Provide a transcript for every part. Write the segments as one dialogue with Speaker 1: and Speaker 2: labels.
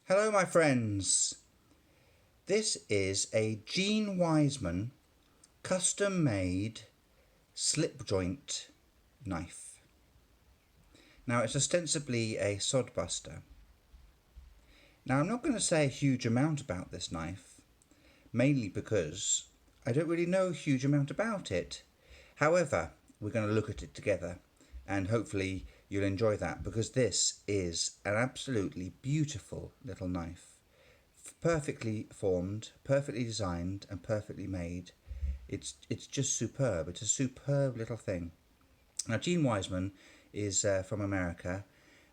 Speaker 1: Hello my friends, this is a Gene Wiseman custom made slip joint knife. Now it's ostensibly a sodbuster. Now I'm not going to say a huge amount about this knife, mainly because I don't really know a huge amount about it. However, we're going to look at it together and hopefully you'll enjoy that, because this is an absolutely beautiful little knife. Perfectly formed, perfectly designed and perfectly made. It's just superb. It's a superb little thing. Now Gene Wiseman is from America,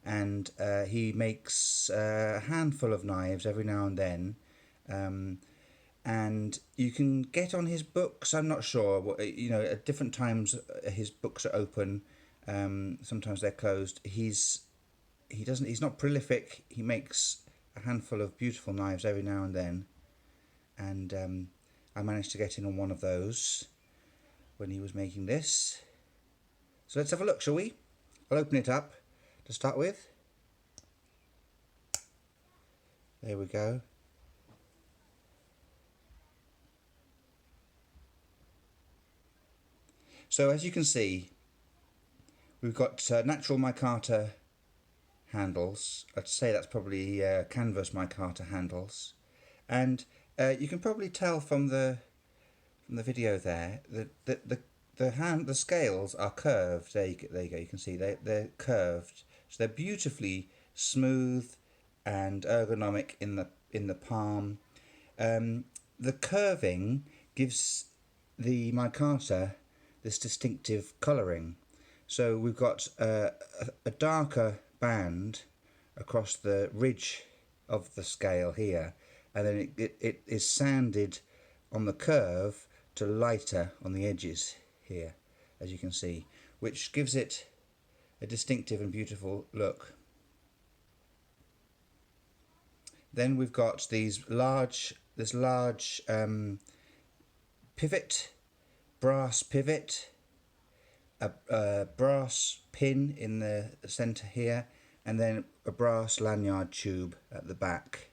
Speaker 1: and he makes a handful of knives every now and then, and you can get on his books. I'm not sure, at different times his books are open, sometimes they're closed. He's not prolific. He makes a handful of beautiful knives every now and then, and I managed to get in on one of those when he was making this. So let's have a look, shall we? I'll open it up to start with. There we go. So as you can see, we've got natural micarta handles. I'd say that's probably canvas micarta handles, and you can probably tell from the video there that the scales are curved. There you go. You can see they're curved, so they're beautifully smooth and ergonomic in the palm. The curving gives the micarta this distinctive colouring. So we've got a darker band across the ridge of the scale here, and then it is sanded on the curve to lighter on the edges here, as you can see, which gives it a distinctive and beautiful look. Then we've got this large pivot, brass pivot, a brass pin in the centre here, and then a brass lanyard tube at the back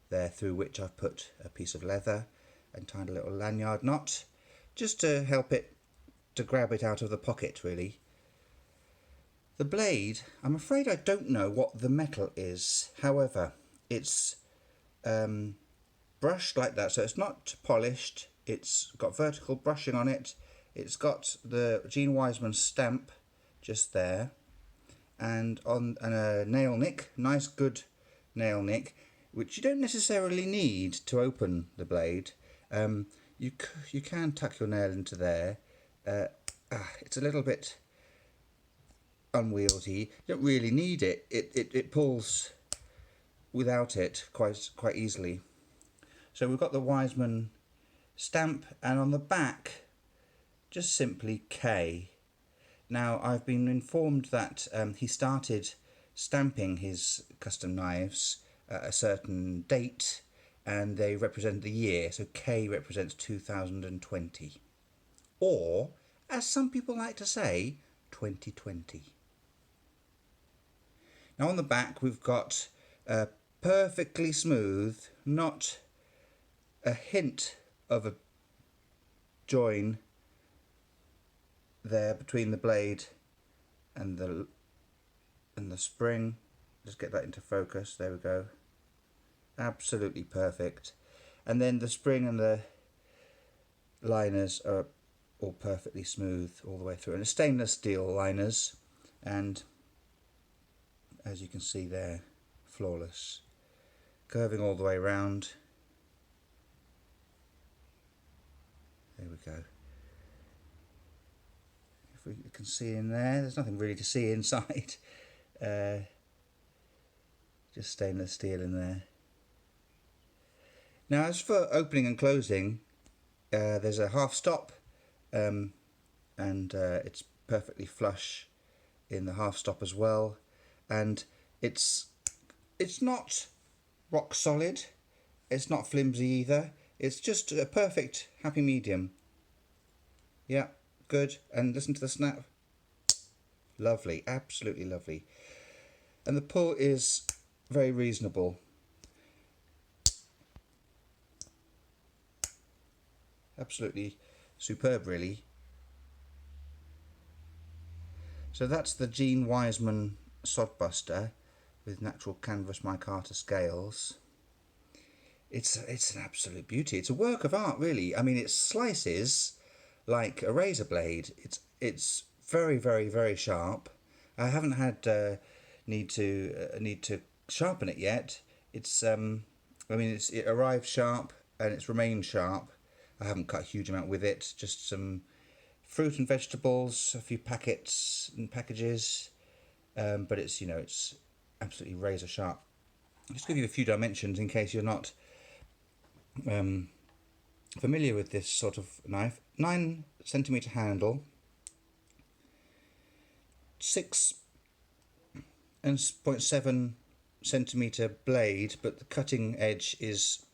Speaker 1: there, through which I've put a piece of leather and tied a little lanyard knot just to help it to grab it out of the pocket, really. The blade, I'm afraid I don't know what the metal is. However, it's brushed like that, so it's not polished. It's got vertical brushing on it. It's got the Gene Wiseman stamp just there, and a nail nick, nice good nail nick, which you don't necessarily need to open the blade. You can tuck your nail into there. It's a little bit unwieldy. You don't really need it. It pulls without it quite easily. So we've got the Wiseman stamp, and on the back just simply K. Now I've been informed that he started stamping his custom knives at a certain date, and they represent the year, so K represents 2020, or as some people like to say, 2020. Now on the back we've got perfectly smooth, not a hint of a join there between the blade and the spring. Just get that into focus. There we go. Absolutely perfect. And then the spring and the liners are all perfectly smooth all the way through, and stainless steel liners, and as you can see there, flawless, curving all the way around. There we go. If we can see in there's nothing really to see inside. Just stainless steel in there. Now as for opening and closing, there's a half stop, and it's perfectly flush in the half stop as well, and it's not rock solid, it's not flimsy either, it's just a perfect happy medium. Yeah, good. And listen to the snap. Lovely, absolutely lovely. And the pull is very reasonable. absolutely superb, really. So that's the Gene Wiseman sodbuster with natural canvas micarta scales. It's an absolute beauty. It's a work of art, really. I mean, it slices like a razor blade. It's very, very, very sharp. I haven't had need to sharpen it yet. It's I mean, it arrived sharp and it's remained sharp. I haven't cut a huge amount with it. Just some fruit and vegetables, a few packets and packages, but it's it's absolutely razor sharp. I'll just give you a few dimensions in case you're not familiar with this sort of knife. 9 cm handle, 6.7 cm blade, but the cutting edge is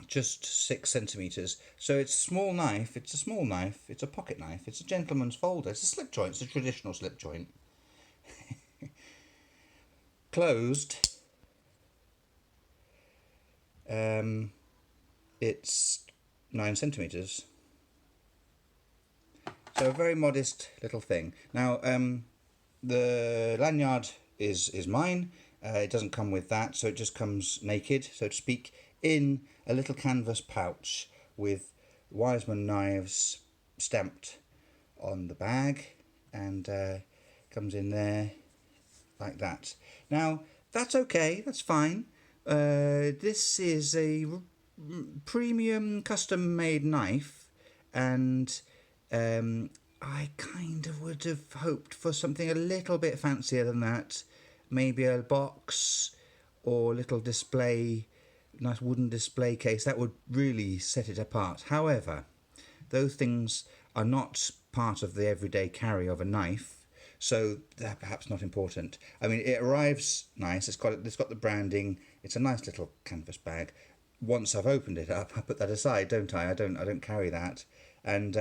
Speaker 1: just 6 centimeters. So it's a small knife. It's a small knife. It's a pocket knife. It's a gentleman's folder. It's a slip joint. It's a traditional slip joint. Closed. It's 9 centimeters. So a very modest little thing. Now, the lanyard is mine. It doesn't come with that, so it just comes naked, so to speak, in a little canvas pouch with Wiseman knives stamped on the bag, and comes in there like that. Now, that's okay, that's fine. This is a premium custom made knife, and I kind of would have hoped for something a little bit fancier than that. Maybe a box or a little display, nice wooden display case. That would really set it apart. However, those things are not part of the everyday carry of a knife, so they're perhaps not important. I mean, it arrives nice. It's got the branding. It's a nice little canvas bag. Once I've opened it up, I put that aside, don't I? I don't carry that, and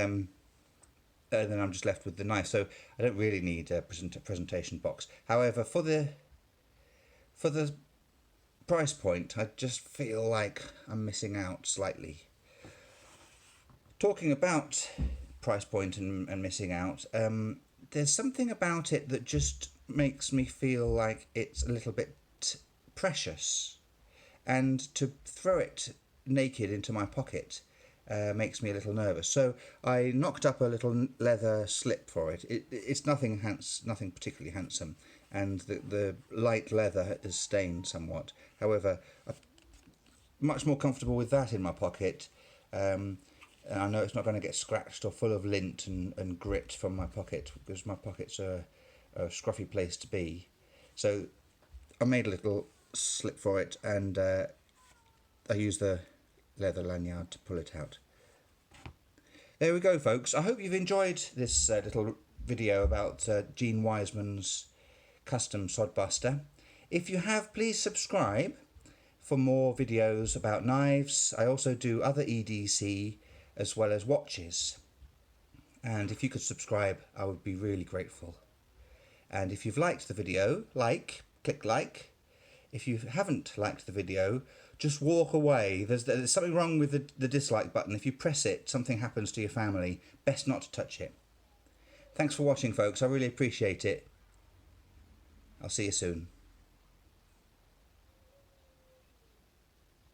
Speaker 1: then I'm just left with the knife. So I don't really need a presentation box. However, for the price point, I just feel like I'm missing out slightly. Talking about price point and missing out, there's something about it that just makes me feel like it's a little bit precious, and to throw it naked into my pocket makes me a little nervous. So I knocked up a little leather slip for it. It's nothing particularly handsome, and the light leather is stained somewhat. However, I'm much more comfortable with that in my pocket. And I know it's not going to get scratched or full of lint and grit from my pocket, because my pockets are a scruffy place to be. So I made a little slip for it, and I used the leather lanyard to pull it out. There we go, folks. I hope you've enjoyed this little video about Gene Wiseman's custom sodbuster. If you have, please subscribe for more videos about knives. I also do other EDC as well as watches, and if you could subscribe, I would be really grateful. And if you've liked the video, click like. If you haven't liked the video, just walk away. There's something wrong with the dislike button. If you press it, something happens to your family. Best not to touch it. Thanks for watching, folks. I really appreciate it. I'll see you soon.